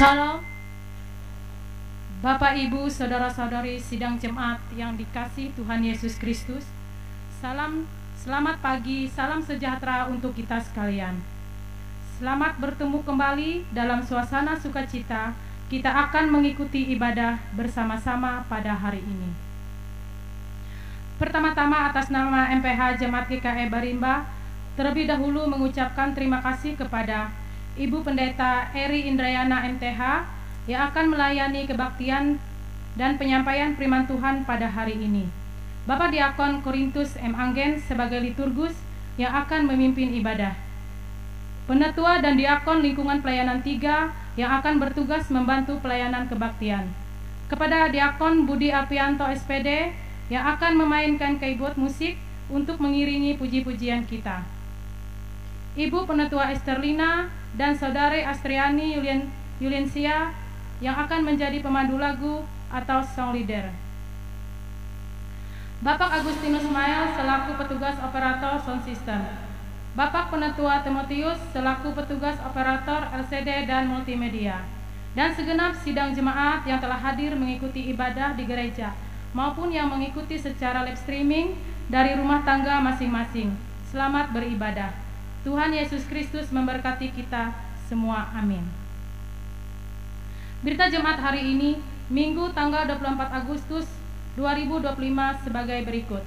Shalom, Bapak Ibu, Saudara-saudari sidang jemaat yang dikasihi Tuhan Yesus Kristus. Selamat pagi, salam sejahtera untuk kita sekalian. Selamat bertemu kembali dalam suasana sukacita. Kita akan mengikuti ibadah bersama-sama pada hari ini. Pertama-tama atas nama MPH Jemaat GKI Barimba, terlebih dahulu mengucapkan terima kasih kepada Ibu Pendeta Eri Indrayana MTH yang akan melayani kebaktian dan penyampaian firman Tuhan pada hari ini. Bapak Diakon Korintus M. Anggen sebagai liturgus yang akan memimpin ibadah. Penatua dan Diakon lingkungan pelayanan 3 yang akan bertugas membantu pelayanan kebaktian. Kepada Diakon Budi Alpianto SPD yang akan memainkan keyboard musik untuk mengiringi puji-pujian kita. Ibu Penatua Esterlina dan Saudari Astriani Yuliansia yang akan menjadi pemandu lagu atau song leader. Bapak Agustinus Mael selaku petugas operator sound system. Bapak Penatua Timotius selaku petugas operator LCD dan multimedia. Dan segenap sidang jemaat yang telah hadir mengikuti ibadah di gereja maupun yang mengikuti secara live streaming dari rumah tangga masing-masing. Selamat beribadah. Tuhan Yesus Kristus memberkati kita semua, amin. Berita jemaat hari ini, Minggu tanggal 24 Agustus 2025 sebagai berikut.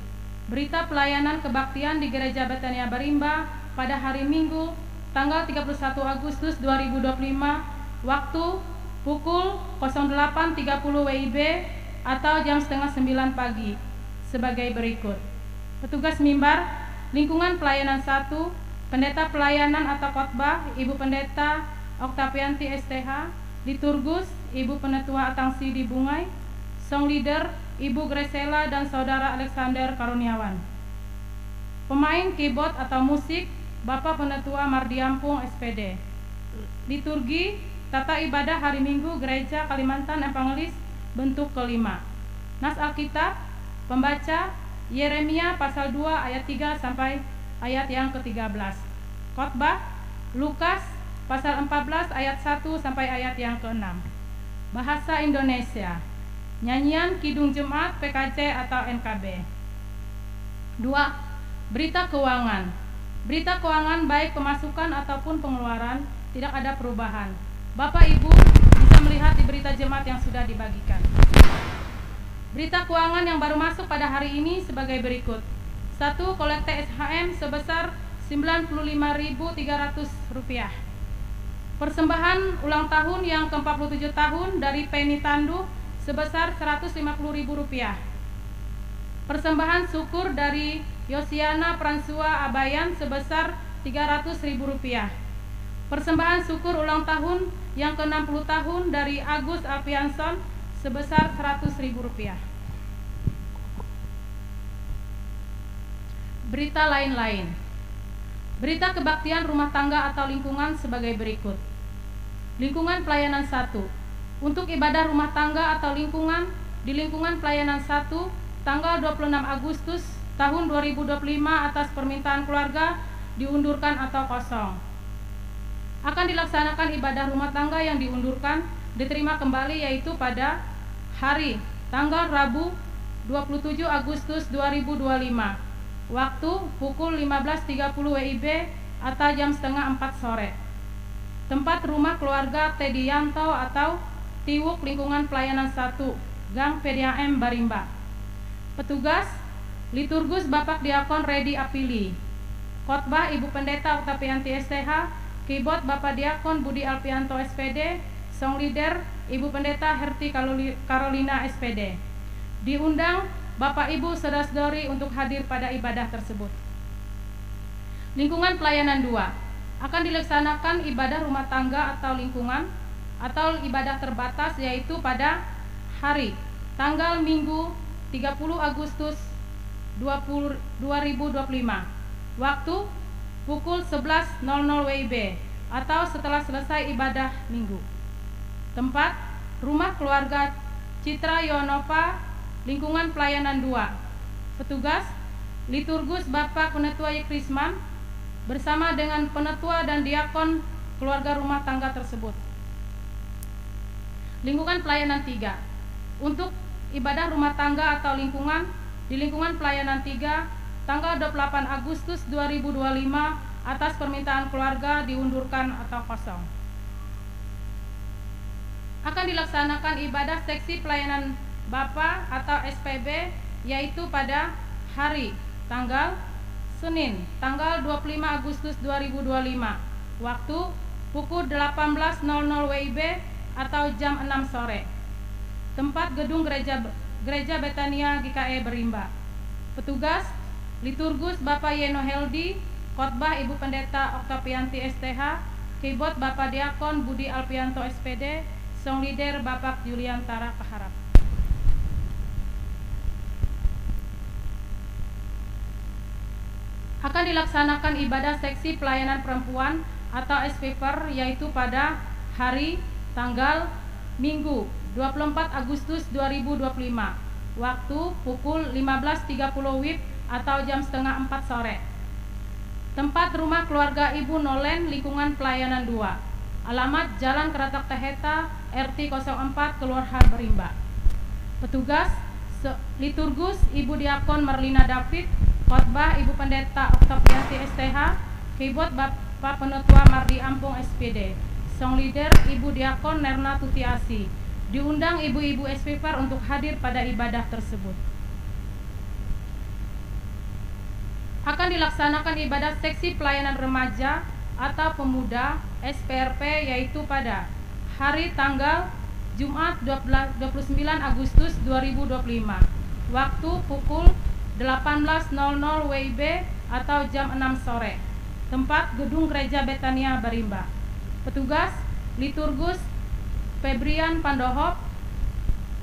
Berita pelayanan kebaktian di Gereja Betania Barimba pada hari Minggu tanggal 31 Agustus 2025, waktu pukul 08.30 WIB atau jam setengah 9 pagi sebagai berikut. Petugas mimbar, lingkungan pelayanan 1, Pendeta pelayanan atau khotbah Ibu Pendeta Oktavianti STH, liturgus Ibu Penatua Atangsi di Bungai, song leader Ibu Gresela dan Saudara Alexander Karuniawan. Pemain keyboard atau musik Bapak Penatua Mardiampung SPD. Liturgi tata ibadah hari Minggu Gereja Kalimantan Evangelis bentuk kelima. Nas Alkitab pembaca Yeremia pasal 2 ayat 3 sampai ayat yang ke-13. Khotbah Lukas pasal 14 ayat 1 sampai ayat yang ke-6. Bahasa Indonesia. Nyanyian Kidung Jemaat PKC atau NKB. 2. Berita keuangan. Berita keuangan baik pemasukan ataupun pengeluaran tidak ada perubahan. Bapak Ibu bisa melihat di berita jemaat yang sudah dibagikan. Berita keuangan yang baru masuk pada hari ini sebagai berikut. 1. Kolekte SHM sebesar Rp95.300. Persembahan ulang tahun yang ke-47 tahun dari Penny Tandu sebesar Rp150.000. Persembahan syukur dari Yosiana Pransua Abayan sebesar Rp300.000. Persembahan syukur ulang tahun yang ke-60 tahun dari Agus Alfianson sebesar Rp100.000. Berita lain-lain. Berita kebaktian rumah tangga atau lingkungan sebagai berikut. Lingkungan pelayanan 1. Untuk ibadah rumah tangga atau lingkungan di lingkungan pelayanan 1 tanggal 26 Agustus tahun 2025 atas permintaan keluarga diundurkan atau kosong. Akan dilaksanakan ibadah rumah tangga yang diundurkan diterima kembali yaitu pada hari tanggal Rabu 27 Agustus 2025. Waktu pukul 15.30 WIB atau jam setengah 4 sore. Tempat rumah keluarga Tedianto atau Tiwuk lingkungan pelayanan 1, Gang PDAM Barimba. Petugas, liturgus Bapak Diakon Redi Apili. Khotbah Ibu Pendeta Oktavianti STH, keyboard Bapak Diakon Budi Alpianto SPD, song leader Ibu Pendeta Herti Carolina SPD. Diundang Bapak Ibu saudara-saudari untuk hadir pada ibadah tersebut. Lingkungan pelayanan 2 akan dilaksanakan ibadah rumah tangga atau lingkungan atau ibadah terbatas yaitu pada hari tanggal Minggu 30 Agustus 2025. Waktu pukul 11.00 WIB atau setelah selesai ibadah Minggu. Tempat rumah keluarga Citra Yonova lingkungan pelayanan 2. Petugas, liturgus Bapak Penatua Yekrisman bersama dengan penatua dan diakon keluarga rumah tangga tersebut. Lingkungan pelayanan 3. Untuk ibadah rumah tangga atau lingkungan di lingkungan pelayanan 3 tanggal 28 Agustus 2025 atas permintaan keluarga diundurkan atau kosong. Akan dilaksanakan ibadah seksi pelayanan Bapa atau SPB yaitu pada hari tanggal Senin tanggal 25 Agustus 2025 waktu pukul 18.00 WIB atau jam 6 sore. Tempat gedung Gereja Betania GKE Berimba. Petugas liturgus Bapak Yeno Heldi, khotbah Ibu Pendeta Oktavianti STH, keyboard Bapak Diakon Budi Alpianto SPD, song leader Bapak Julian Tara Kaharap. Akan dilaksanakan ibadah seksi pelayanan perempuan atau SPPER yaitu pada hari tanggal Minggu 24 Agustus 2025 waktu pukul 15.30 WIB atau jam setengah 4 sore. Tempat rumah keluarga Ibu Nolen lingkungan pelayanan 2. Alamat Jalan Keratak Taheta RT 04 Kelurahan Berimba. Petugas liturgus Ibu Diakon Marlina David, khotbah Ibu Pendeta Oktavianti STH, keyboard Bapak Penetua Mardi Ampung SPD, song leader Ibu Diakon Nerna Tutiasi. Diundang ibu-ibu SPPER untuk hadir pada ibadah tersebut. Akan dilaksanakan ibadah seksi pelayanan remaja atau pemuda SPRP yaitu pada hari tanggal Jumat 29 Agustus 2025 waktu pukul 18.00 WIB atau jam 6 sore. Tempat gedung Gereja Betania Berimba. Petugas liturgus Febrian Pandohop,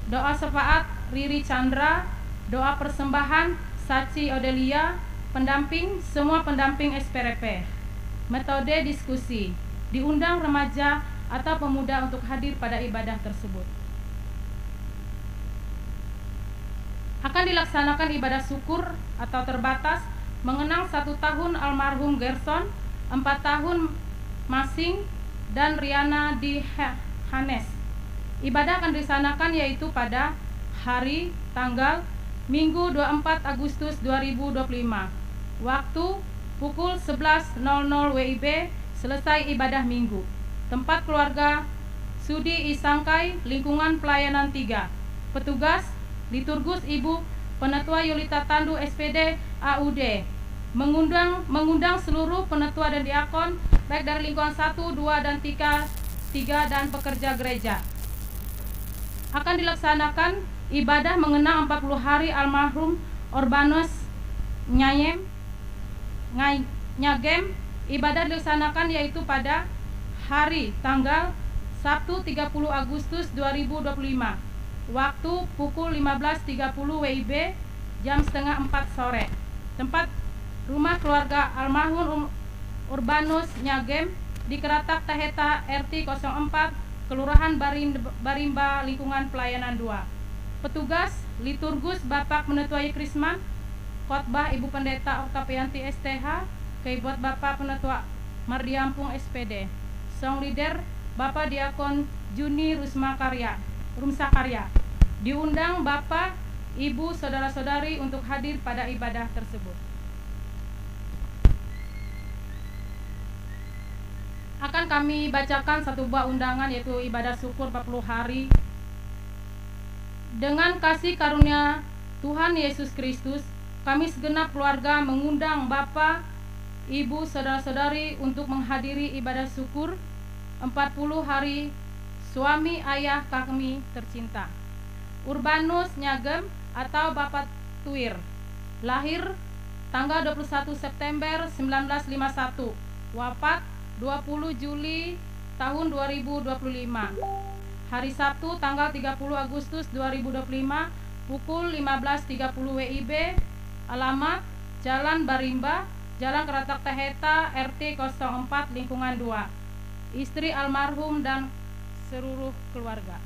doa syafaat Riri Chandra, doa persembahan Saci Odelia, pendamping semua pendamping SPRP. Metode diskusi, diundang remaja atau pemuda untuk hadir pada ibadah tersebut. Akan dilaksanakan ibadah syukur atau terbatas mengenang 1 tahun almarhum Gerson, 4 tahun Masing dan Riana di Hanes. Ibadah akan disanakan yaitu pada hari tanggal Minggu 24 Agustus 2025 waktu pukul 11.00 WIB selesai ibadah minggu. Tempat keluarga Sudi Isangkai lingkungan pelayanan 3. Petugas liturgus Ibu Penetua Yulita Tandu SPD AUD mengundang seluruh penetua dan diakon baik dari lingkungan 1, 2 dan 3 dan pekerja gereja. Akan dilaksanakan ibadah mengenang 40 hari almarhum Urbanus Nyagem. Ibadah dilaksanakan yaitu pada hari tanggal Sabtu 30 Agustus 2025 waktu pukul 15.30 WIB jam setengah 4 sore. Tempat rumah keluarga almarhum Urbanus Nyagem di Keratak Taheta RT 04 Kelurahan Barimba lingkungan pelayanan 2. Petugas liturgus Bapak Penetua Krisman, khotbah Ibu Pendeta Oktavianti STH, keyboard Bapak Penetua Mardi Ampung SPD, song leader Bapak Diakon Juni Rumsa Karya. Diundang Bapak, Ibu, saudara-saudari untuk hadir pada ibadah tersebut. Akan kami bacakan satu buah undangan yaitu ibadah syukur 40 hari. Dengan kasih karunia Tuhan Yesus Kristus, kami segenap keluarga mengundang Bapak, Ibu, saudara-saudari untuk menghadiri ibadah syukur 40 hari suami ayah kami tercinta, Urbanus Nyagem atau Bapak Tuir, lahir tanggal 21 September 1951, wafat 20 Juli tahun 2025. Hari Sabtu tanggal 30 Agustus 2025 pukul 15.30 WIB. Alamat Jalan Barimba, Jalan Keratak Taheta RT 04 lingkungan 2. Istri almarhum dan seluruh keluarga.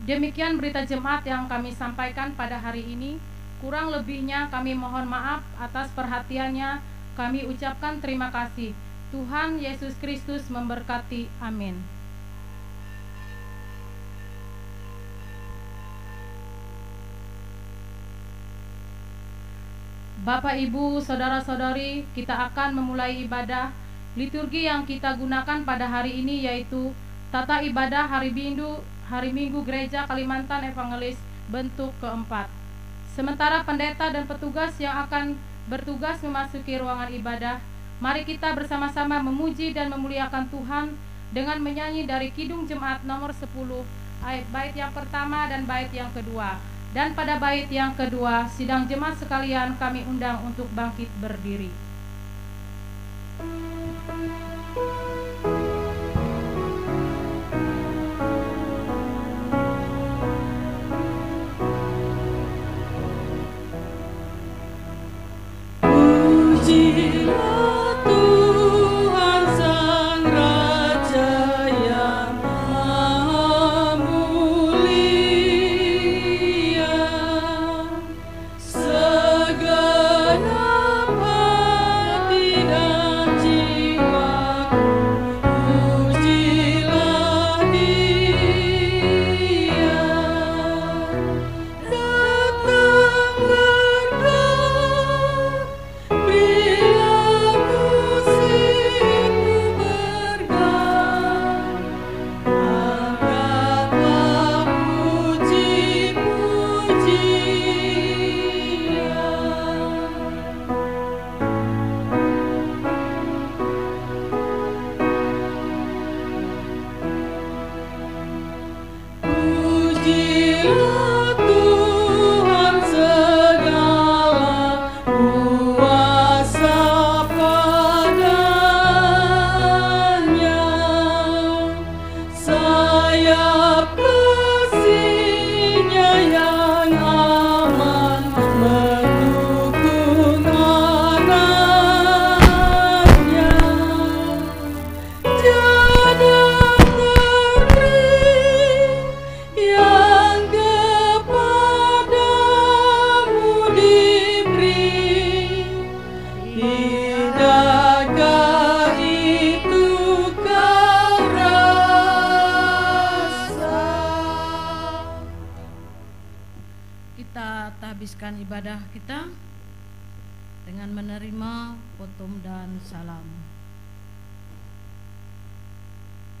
Demikian berita jemaat yang kami sampaikan pada hari ini. Kurang lebihnya kami mohon maaf atas perhatiannya. Kami ucapkan terima kasih. Tuhan Yesus Kristus memberkati. Amin. Bapak, Ibu, Saudara-saudari, kita akan memulai ibadah. Liturgi yang kita gunakan pada hari ini yaitu Tata Ibadah Hari Minggu Gereja Kalimantan Evangelis bentuk keempat. Sementara pendeta dan petugas yang akan bertugas memasuki ruangan ibadah, mari kita bersama-sama memuji dan memuliakan Tuhan dengan menyanyi dari Kidung Jemaat nomor 10, bait yang pertama dan bait yang kedua. Dan pada bait yang kedua, sidang jemaat sekalian kami undang untuk bangkit berdiri. Habiskan ibadah kita dengan menerima potom dan salam.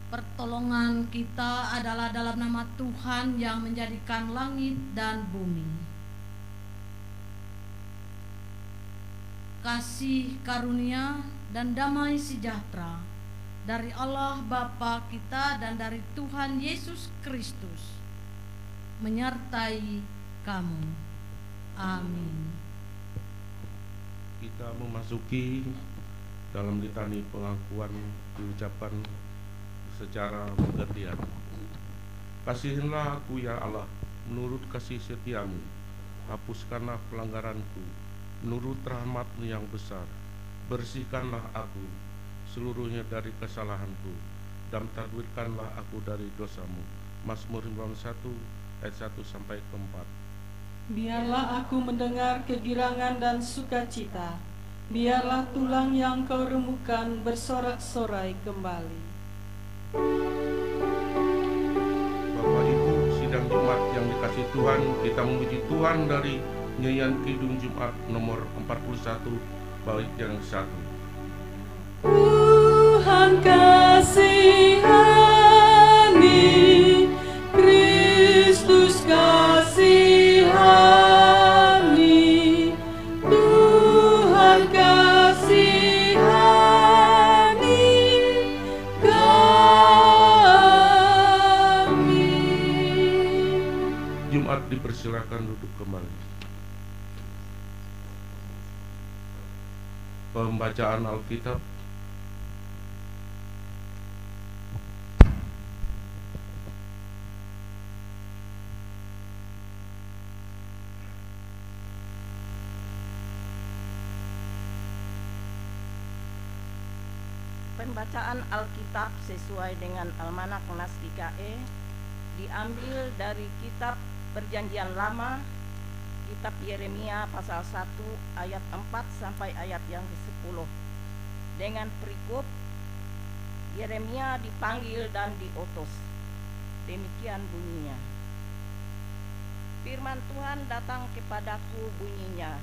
Pertolongan kita adalah dalam nama Tuhan yang menjadikan langit dan bumi. Kasih karunia dan damai sejahtera dari Allah Bapa kita dan dari Tuhan Yesus Kristus menyertai kamu. Amin. Kita memasuki dalam litani pengakuan diucapkan secara bergantian. Kasihilah aku ya Allah, menurut kasih setiamu. Hapuskanlah pelanggaranku, menurut rahmat-Mu yang besar. Bersihkanlah aku seluruhnya dari kesalahanku, dan tadbirkanlah aku dari dosamu. Mazmur 91 ayat 1 sampai 4. Biarlah aku mendengar kegirangan dan sukacita. Biarlah tulang yang kau remukkan bersorak-sorai kembali. Bapak Ibu, sidang Jumat yang dikasih Tuhan, kita memuji Tuhan dari nyanyian Kidung Jumat nomor 41 bait yang 1. Tuhan kasihani, Kristus kasihani, Tuhan kasihani kami. Jumat dipersilakan duduk kembali. Pembacaan Alkitab Pembacaan Alkitab sesuai dengan Almanak Nastikae diambil dari kitab Perjanjian Lama Kitab Yeremia pasal 1 ayat 4 sampai ayat yang ke-10. Dengan perikop Yeremia dipanggil dan diutus. Demikian bunyinya. Firman Tuhan datang kepadaku bunyinya,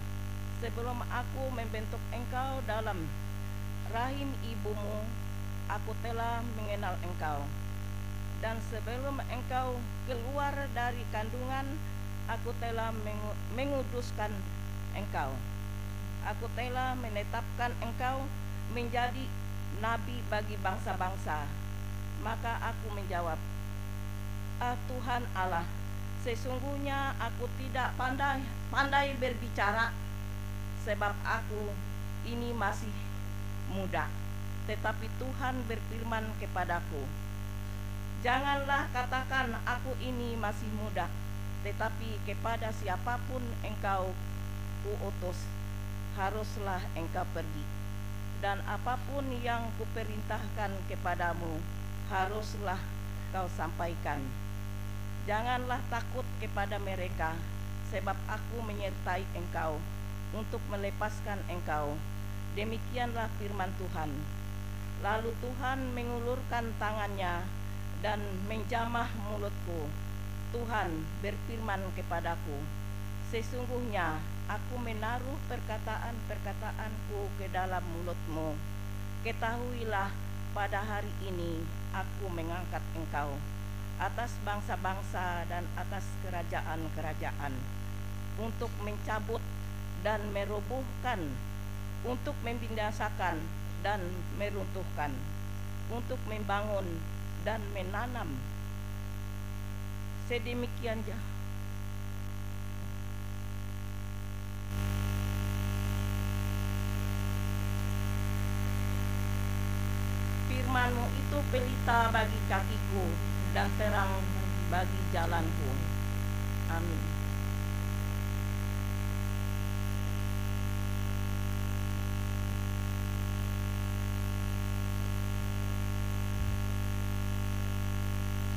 sebelum aku membentuk engkau dalam rahim ibumu, aku telah mengenal engkau. Dan sebelum engkau keluar dari kandungan, aku telah menguduskan engkau. Aku telah menetapkan engkau menjadi nabi bagi bangsa-bangsa. Maka aku menjawab, Tuhan Allah, sesungguhnya aku tidak pandai berbicara, sebab aku ini masih muda. Tetapi Tuhan berfirman kepadaku, janganlah katakan aku ini masih muda, tetapi kepada siapapun engkau kuutus, haruslah engkau pergi. Dan apapun yang kuperintahkan kepadamu, haruslah kau sampaikan. Janganlah takut kepada mereka, sebab aku menyertai engkau untuk melepaskan engkau. Demikianlah firman Tuhan. Lalu Tuhan mengulurkan tangannya dan menjamah mulutku. Tuhan berfirman kepadaku, sesungguhnya aku menaruh perkataan-perkataanku ke dalam mulutmu. Ketahuilah, pada hari ini aku mengangkat engkau atas bangsa-bangsa dan atas kerajaan-kerajaan, untuk mencabut dan merobohkan, untuk membinasakan dan meruntuhkan, untuk membangun dan menanam. Sedemikian firman-Mu itu pelita bagi kakiku dan terang bagi jalanku. Amin.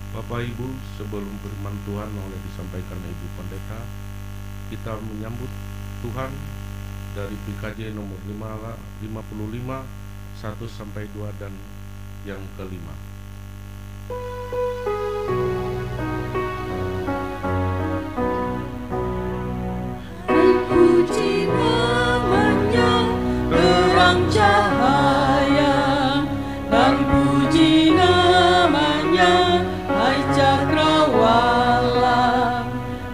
Bapak Ibu, sebelum firman Tuhan oleh disampaikan Ibu Pendeta, kita menyambut Tuhan dari PKJ nomor 55 1 sampai 2 dan yang kelima. Puji namanya terang cahaya, dan puji namanya hai cakrawala.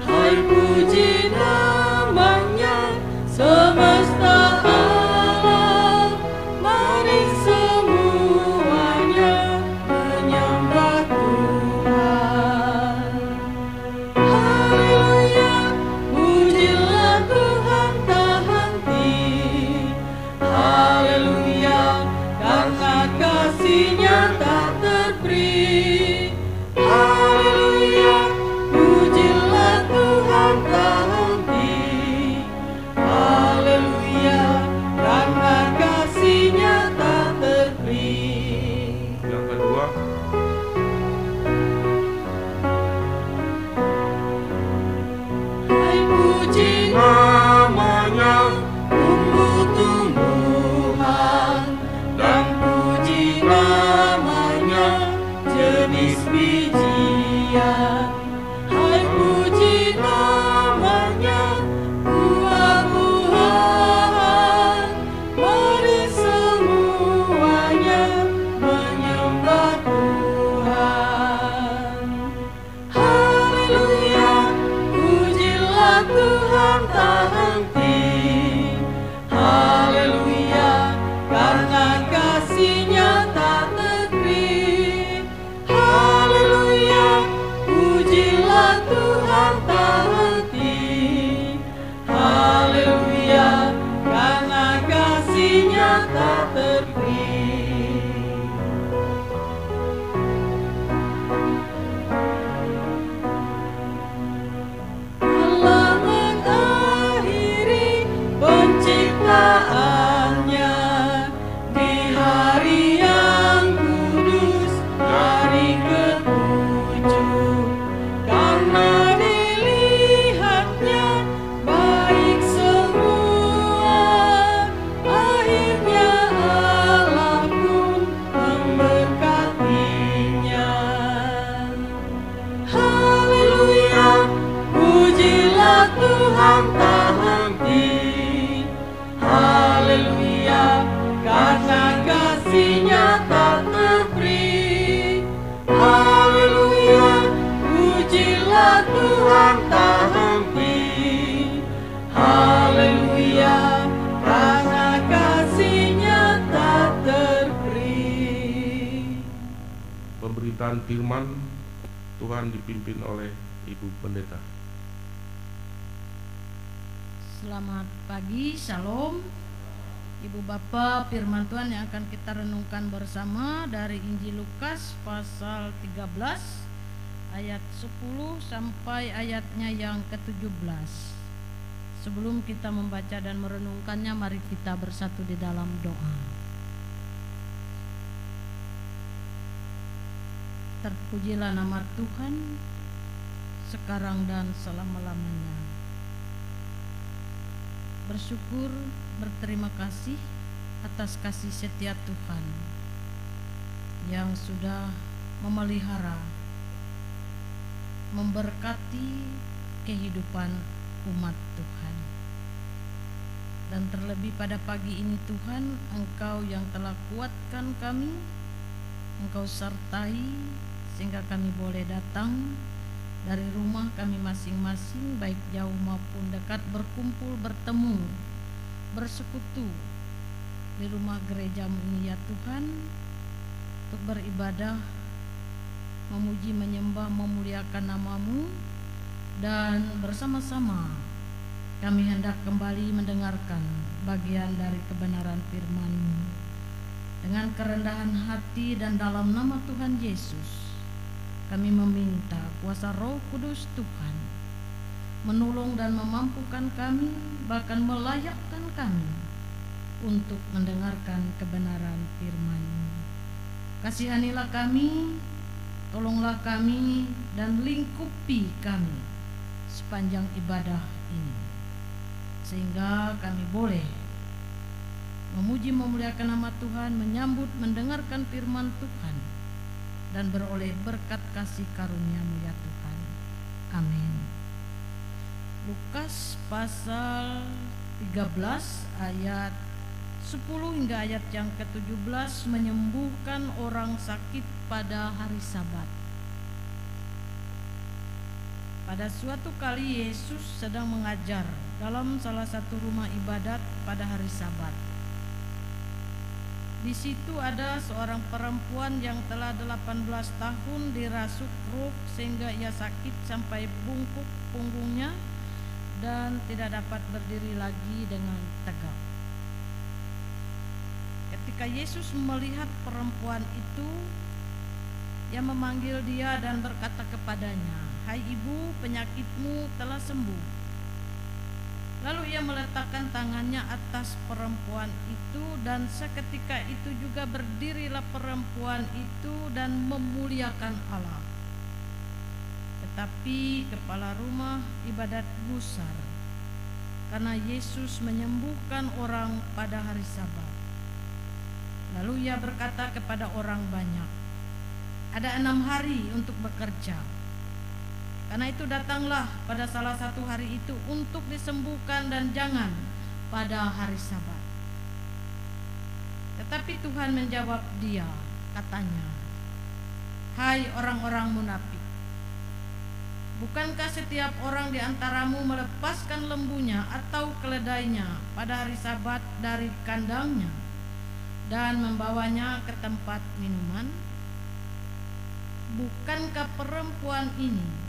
Hai puji namanya semesta alam, mari semuanya menyembah Tuhan. pemberitaan firman Tuhan dipimpin oleh Ibu Pendeta. Selamat pagi, Shalom. Ibu Bapak, firman Tuhan yang akan kita renungkan bersama dari Injil Lukas pasal 13 ayat 10 sampai ayatnya yang ke-17. Sebelum kita membaca dan merenungkannya, mari kita bersatu di dalam doa. Terpujilah nama Tuhan sekarang dan selama-lamanya. Bersyukur, berterima kasih atas kasih setia Tuhan yang sudah memelihara, memberkati kehidupan umat Tuhan. Dan terlebih pada pagi ini Tuhan, Engkau yang telah kuatkan kami, Engkau sertai sehingga kami boleh datang dari rumah kami masing-masing, baik jauh maupun dekat, berkumpul, bertemu, bersekutu di rumah gereja-Mu ini ya Tuhan, untuk beribadah, memuji, menyembah, memuliakan nama-Mu, dan bersama-sama kami hendak kembali mendengarkan bagian dari kebenaran firman-Mu. Dengan kerendahan hati dan dalam nama Tuhan Yesus, kami meminta kuasa Roh Kudus Tuhan menolong dan memampukan kami, bahkan melayakkan kami untuk mendengarkan kebenaran firman-Mu. Kasihanilah kami, tolonglah kami, dan lingkupi kami sepanjang ibadah ini, sehingga kami boleh memuji memuliakan nama Tuhan, menyambut mendengarkan firman Tuhan, dan beroleh berkat kasih karunia-Mu ya Tuhan. Amin. Lukas pasal 13 ayat 10 hingga ayat yang ke-17, menyembuhkan orang sakit pada hari Sabat. Pada suatu kali Yesus sedang mengajar dalam salah satu rumah ibadat pada hari Sabat. Di situ ada seorang perempuan yang telah 18 tahun dirasuk roh sehingga ia sakit sampai bungkuk punggungnya dan tidak dapat berdiri lagi dengan tegak. Ketika Yesus melihat perempuan itu, ia memanggil dia dan berkata kepadanya, "Hai ibu, penyakitmu telah sembuh." Lalu ia meletakkan tangannya atas perempuan itu, dan seketika itu juga berdirilah perempuan itu dan memuliakan Allah. Tetapi kepala rumah ibadat gusar karena Yesus menyembuhkan orang pada hari Sabat. Lalu ia berkata kepada orang banyak, "Ada 6 hari untuk bekerja. Karena itu datanglah pada salah satu hari itu untuk disembuhkan dan jangan pada hari Sabat." Tetapi Tuhan menjawab dia, katanya, "Hai orang-orang munafik, bukankah setiap orang di antaramu melepaskan lembunya atau keledainya pada hari Sabat dari kandangnya dan membawanya ke tempat minuman? Bukankah perempuan ini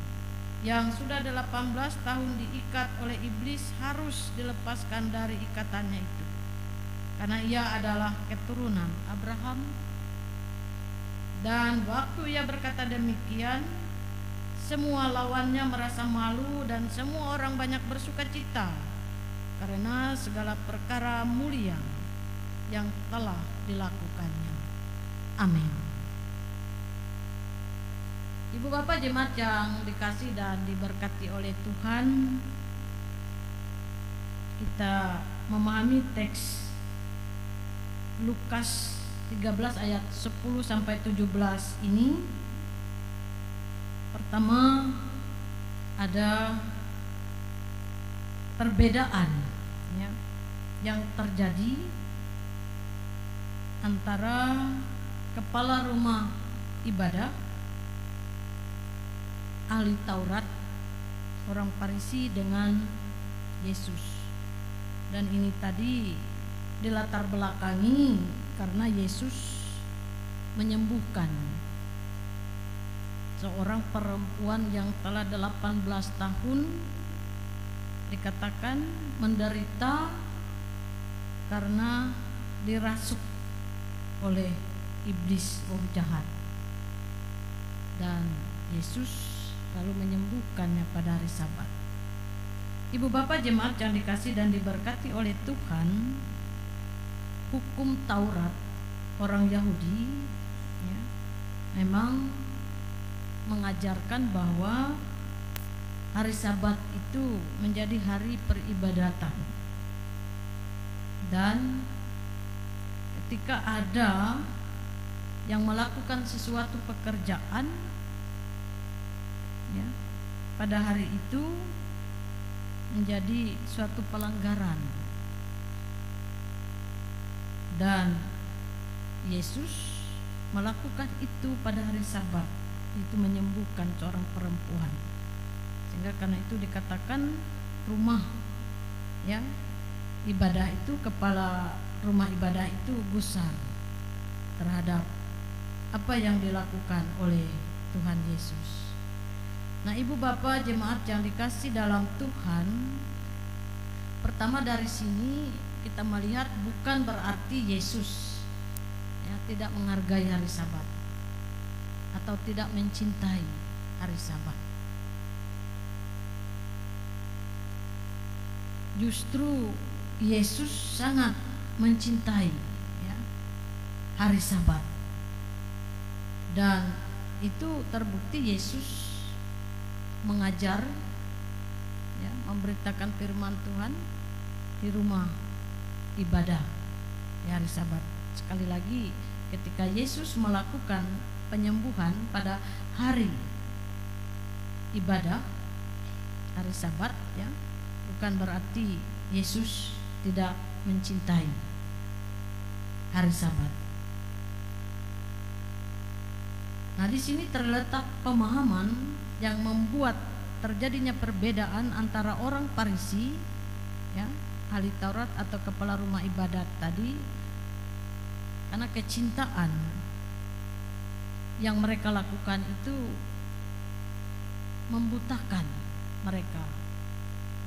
yang sudah 18 tahun diikat oleh iblis harus dilepaskan dari ikatannya itu, karena ia adalah keturunan Abraham?" Dan waktu ia berkata demikian, semua lawannya merasa malu dan semua orang banyak bersukacita karena segala perkara mulia yang telah dilakukannya. Amin. Ibu Bapak jemaat yang dikasih dan diberkati oleh Tuhan, kita memahami teks Lukas 13 ayat 10 sampai 17 ini. Pertama, ada perbedaan ya, yang terjadi antara kepala rumah ibadah, ahli Taurat, orang Farisi, dengan Yesus. Dan ini tadi dilatar belakangi karena Yesus menyembuhkan seorang perempuan yang telah 18 tahun dikatakan menderita karena dirasuk oleh iblis, roh jahat, dan Yesus lalu menyembuhkannya pada hari Sabat. Ibu bapak jemaat yang dikasih dan diberkati oleh Tuhan, hukum Taurat orang Yahudi ya, memang mengajarkan bahwa hari Sabat itu menjadi hari peribadatan, dan ketika ada yang melakukan sesuatu pekerjaan ya, pada hari itu menjadi suatu pelanggaran, dan Yesus melakukan itu pada hari Sabat, itu menyembuhkan seorang perempuan. Sehingga karena itu dikatakan rumah ya ibadah itu, kepala rumah ibadah itu gusar terhadap apa yang dilakukan oleh Tuhan Yesus. Nah, ibu bapak jemaat yang dikasih dalam Tuhan, pertama dari sini kita melihat bukan berarti Yesus ya tidak menghargai hari Sabat atau tidak mencintai hari Sabat. Justru Yesus sangat mencintai ya, hari Sabat, dan itu terbukti Yesus mengajar ya, memberitakan firman Tuhan di rumah ibadah di hari Sabat. Sekali lagi, ketika Yesus melakukan penyembuhan pada hari ibadah, hari Sabat ya, bukan berarti Yesus tidak mencintai hari Sabat. Nah, di sini terletak pemahaman yang membuat terjadinya perbedaan antara orang Farisi ya, ahli Taurat atau kepala rumah ibadat tadi, karena kecintaan yang mereka lakukan itu membutakan mereka.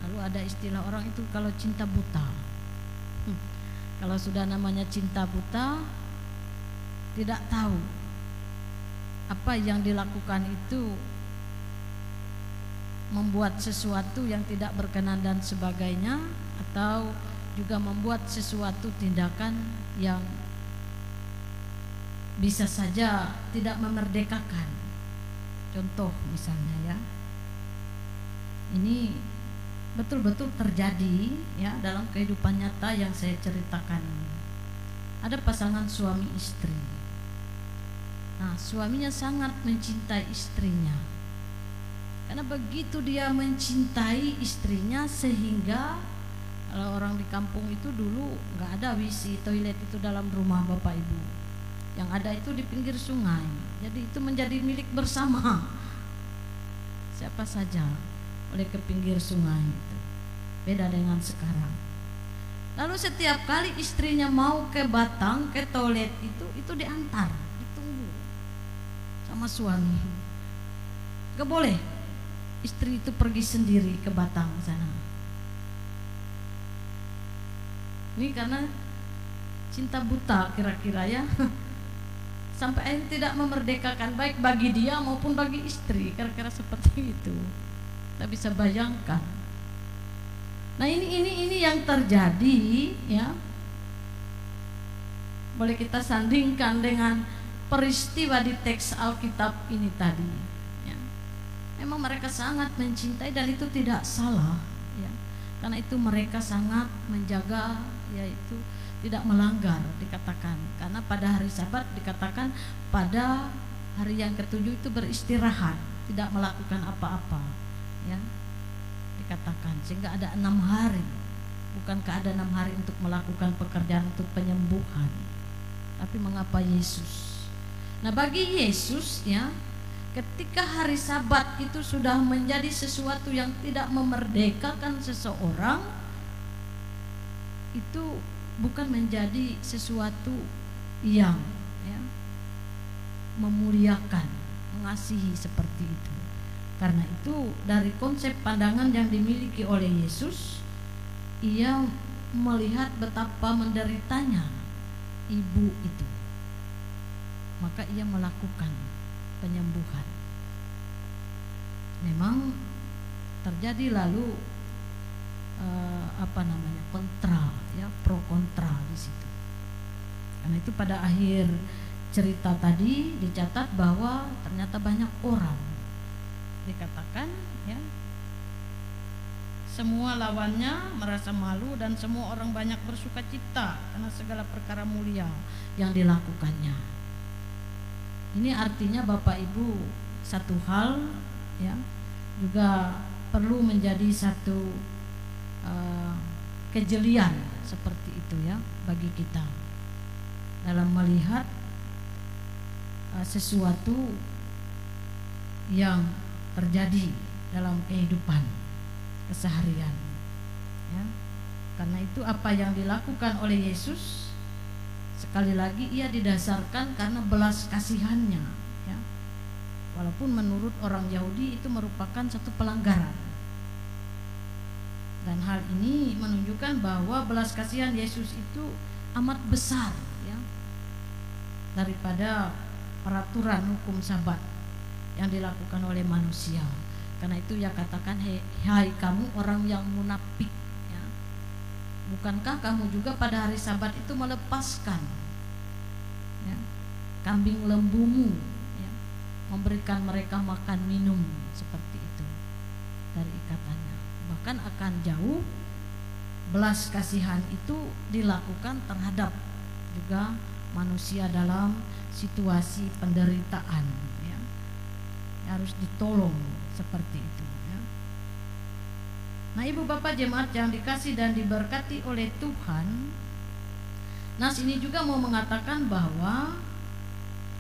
Lalu ada istilah orang itu kalau cinta buta. Kalau sudah namanya cinta buta, tidak tahu apa yang dilakukan itu membuat sesuatu yang tidak berkenan dan sebagainya, atau juga membuat sesuatu tindakan yang bisa saja tidak memerdekakan. Contoh misalnya ya, ini betul-betul terjadi ya dalam kehidupan nyata yang saya ceritakan. Ada pasangan suami istri. Nah, suaminya sangat mencintai istrinya, karena begitu dia mencintai istrinya sehingga kalau orang di kampung itu dulu nggak ada WC, toilet itu dalam rumah bapak ibu, yang ada itu di pinggir sungai. Jadi itu menjadi milik bersama, siapa saja boleh ke pinggir sungai itu. Beda dengan sekarang. Lalu setiap kali istrinya mau ke batang, ke toilet itu diantar, ditunggu sama suami. Gak boleh istri itu pergi sendiri ke batang sana. Ini karena cinta buta kira-kira ya. Sampai tidak memerdekakan baik bagi dia maupun bagi istri, kira-kira seperti itu. Kita bisa bayangkan. Nah, ini yang terjadi ya. Boleh kita sandingkan dengan peristiwa di teks Alkitab ini tadi. Memang mereka sangat mencintai dan itu tidak salah ya. Karena itu mereka sangat menjaga, yaitu tidak melanggar dikatakan. Karena pada hari Sabat dikatakan pada hari yang ketujuh itu beristirahat, tidak melakukan apa-apa ya, dikatakan. Sehingga ada 6 hari. Bukankah ada 6 hari untuk melakukan pekerjaan untuk penyembuhan? Tapi mengapa Yesus? Nah, bagi Yesus ya, ketika hari Sabat itu sudah menjadi sesuatu yang tidak memerdekakan seseorang, itu bukan menjadi sesuatu yang ya, memuliakan mengasihi seperti itu. Karena itu dari konsep pandangan yang dimiliki oleh Yesus, ia melihat betapa menderitanya ibu itu, maka ia melakukan penyembuhan. Memang terjadi lalu kontra, ya, pro kontra di situ. Karena itu pada akhir cerita tadi dicatat bahwa ternyata banyak orang, dikatakan, ya, semua lawannya merasa malu dan semua orang banyak bersuka cita karena segala perkara mulia yang dilakukannya. Ini artinya Bapak Ibu, satu hal, ya, juga perlu menjadi satu kejelian seperti itu, ya, bagi kita dalam melihat sesuatu yang terjadi dalam kehidupan keseharian, ya. Karena itu apa yang dilakukan oleh Yesus, sekali lagi ia didasarkan karena belas kasihannya, ya. Walaupun menurut orang Yahudi itu merupakan satu pelanggaran. Dan hal ini menunjukkan bahwa belas kasihan Yesus itu amat besar, ya, daripada peraturan hukum Sabat yang dilakukan oleh manusia. Karena itu ia katakan, hai kamu orang yang munafik, ya, bukankah kamu juga pada hari Sabat itu melepaskan, ya, kambing lembumu, ya, memberikan mereka makan minum seperti itu dari ikatannya. Bahkan akan jauh belas kasihan itu dilakukan terhadap juga manusia dalam situasi penderitaan, ya, harus ditolong seperti itu, ya. Nah, Ibu Bapak jemaat yang dikasih dan diberkati oleh Tuhan, nas ini juga mau mengatakan bahwa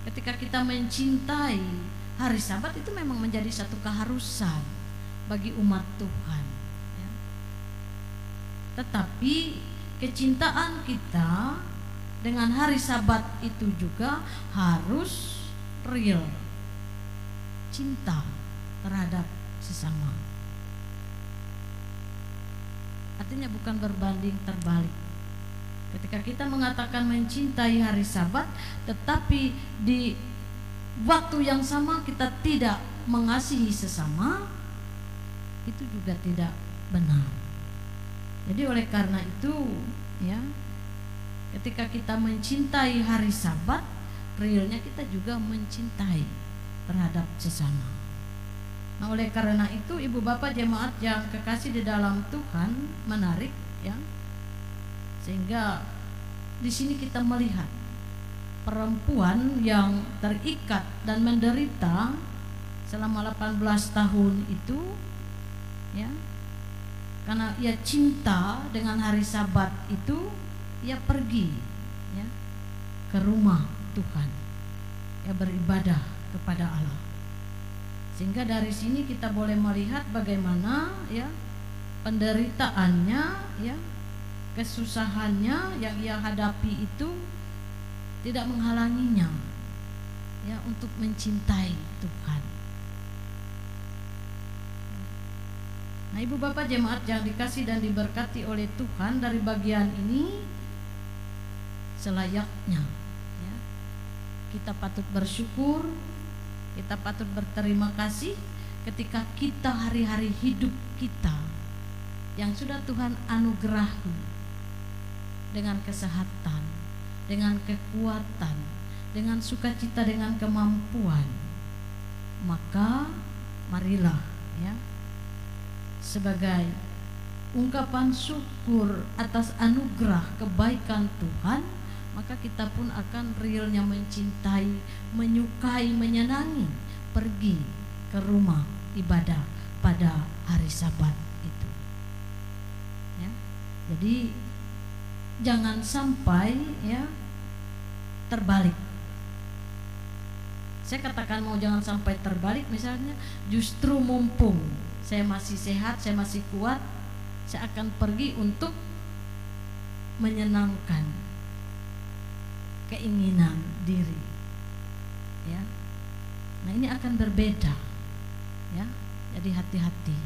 ketika kita mencintai hari Sabat itu memang menjadi satu keharusan bagi umat Tuhan, ya. Tetapi kecintaan kita dengan hari Sabat itu juga harus real, cinta terhadap sesama. Artinya bukan berbanding terbalik. Ketika kita mengatakan mencintai hari Sabat, tetapi di waktu yang sama kita tidak mengasihi sesama, itu juga tidak benar. Jadi oleh karena itu, ya, ketika kita mencintai hari Sabat, realnya kita juga mencintai terhadap sesama. Nah, oleh karena itu Ibu Bapak jemaat yang kekasih di dalam Tuhan, menarik, ya. Sehingga di sini kita melihat perempuan yang terikat dan menderita selama 18 tahun itu, ya. Karena ia cinta dengan hari Sabat itu, ia pergi, ya, ke rumah Tuhan, ia beribadah kepada Allah. Sehingga dari sini kita boleh melihat bagaimana, ya, penderitaannya, ya, kesusahannya yang ia hadapi itu tidak menghalanginya, ya, untuk mencintai Tuhan. Nah, Ibu Bapak jemaat yang dikasih dan diberkati oleh Tuhan, dari bagian ini selayaknya, ya, kita patut bersyukur, kita patut berterima kasih ketika kita hari-hari hidup kita yang sudah Tuhan anugerahi dengan kesehatan, dengan kekuatan, dengan sukacita, dengan kemampuan. Maka marilah, ya, sebagai ungkapan syukur atas anugerah kebaikan Tuhan, maka kita pun akan realnya mencintai, menyukai, menyenangi pergi ke rumah ibadah pada hari Sabat itu, ya. Jadi jangan sampai, ya, terbalik. Saya katakan mau jangan sampai terbalik, misalnya justru mumpung saya masih sehat, saya masih kuat, saya akan pergi untuk menyenangkan keinginan diri, ya. Nah, ini akan berbeda, ya. Jadi hati-hati.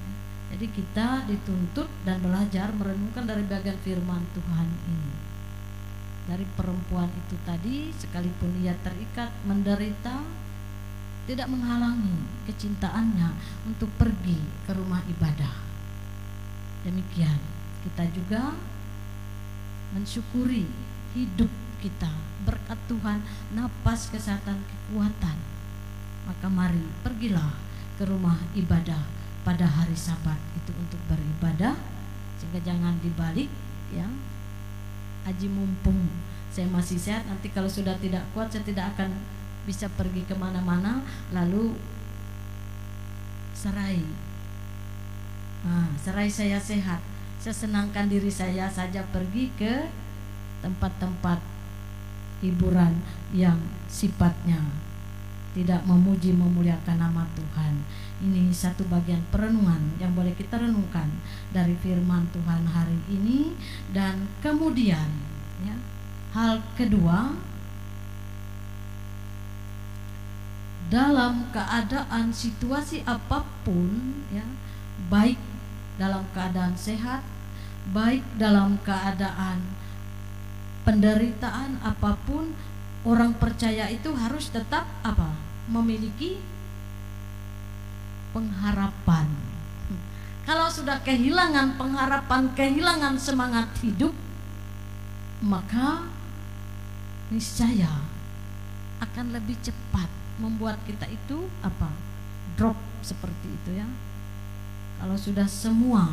Ya. Jadi kita dituntut dan belajar merenungkan dari bagian firman Tuhan ini. Dari perempuan itu tadi, sekalipun ia terikat menderita, tidak menghalangi kecintaannya untuk pergi ke rumah ibadah. Demikian kita juga mensyukuri hidup kita berkat Tuhan, napas, kesehatan, kekuatan. Maka mari pergilah ke rumah ibadah pada hari Sabat itu untuk beribadah, sehingga jangan dibalik, ya. Aji mumpung saya masih sehat, nanti kalau sudah tidak kuat saya tidak akan bisa pergi kemana-mana, lalu serai. Serai saya sehat, saya senangkan diri saya saja pergi ke tempat-tempat hiburan yang sifatnya tidak memuji memuliakan nama Tuhan. Ini satu bagian perenungan yang boleh kita renungkan dari firman Tuhan hari ini. Dan kemudian, ya, hal kedua, dalam keadaan situasi apapun, ya, baik dalam keadaan sehat, baik dalam keadaan penderitaan apapun, orang percaya itu harus tetap apa? Memiliki pengharapan. Kalau sudah kehilangan pengharapan, kehilangan semangat hidup, maka niscaya akan lebih cepat membuat kita itu apa? Drop seperti itu, ya. Kalau sudah semua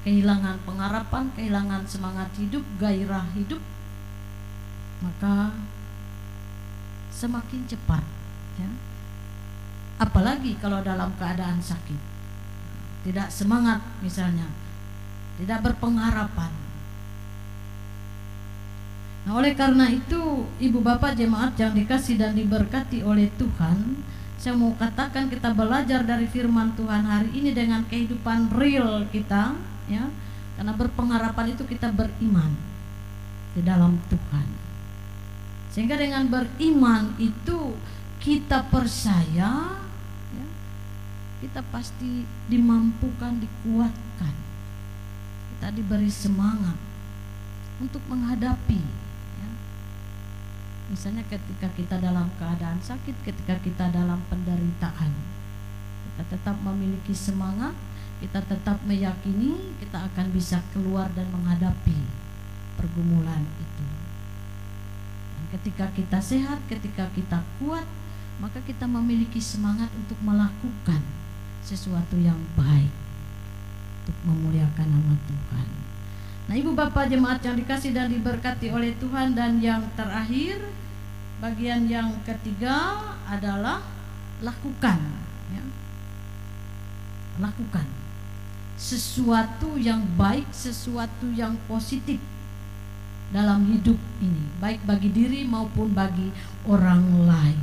kehilangan pengharapan, kehilangan semangat hidup, gairah hidup, maka semakin cepat, ya. Apalagi kalau dalam keadaan sakit, tidak semangat misalnya, tidak berpengharapan. Nah, oleh karena itu, ibu bapak jemaat yang dikasih dan diberkati oleh Tuhan, saya mau katakan kita belajar dari firman Tuhan hari ini dengan kehidupan real kita, ya. Karena berpengharapan itu kita beriman di dalam Tuhan. Sehingga dengan beriman itu kita percaya, ya, kita pasti dimampukan, dikuatkan. Kita diberi semangat untuk menghadapi. Misalnya ketika kita dalam keadaan sakit, ketika kita dalam penderitaan, kita tetap memiliki semangat, kita tetap meyakini kita akan bisa keluar dan menghadapi pergumulan itu. Dan ketika kita sehat, ketika kita kuat, maka kita memiliki semangat untuk melakukan sesuatu yang baik untuk memuliakan nama Tuhan. Nah, ibu bapak jemaat yang dikasih dan diberkati oleh Tuhan, dan yang terakhir, bagian yang ketiga adalah lakukan, ya. Lakukan sesuatu yang baik, sesuatu yang positif dalam hidup ini, baik bagi diri maupun bagi orang lain.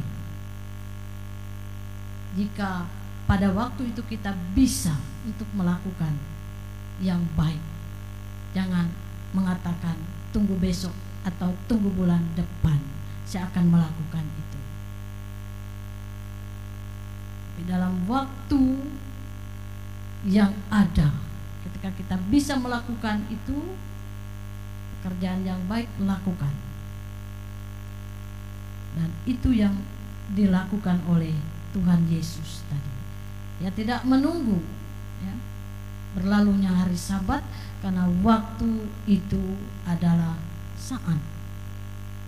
Jika pada waktu itu kita bisa untuk melakukan yang baik, jangan mengatakan tunggu besok atau tunggu bulan depan saya akan melakukan itu. Tapi dalam waktu yang ada, ketika kita bisa melakukan itu, pekerjaan yang baik lakukan. Dan itu yang dilakukan oleh Tuhan Yesus tadi. Ya, tidak menunggu, ya, berlalunya hari Sabat, karena waktu itu adalah saat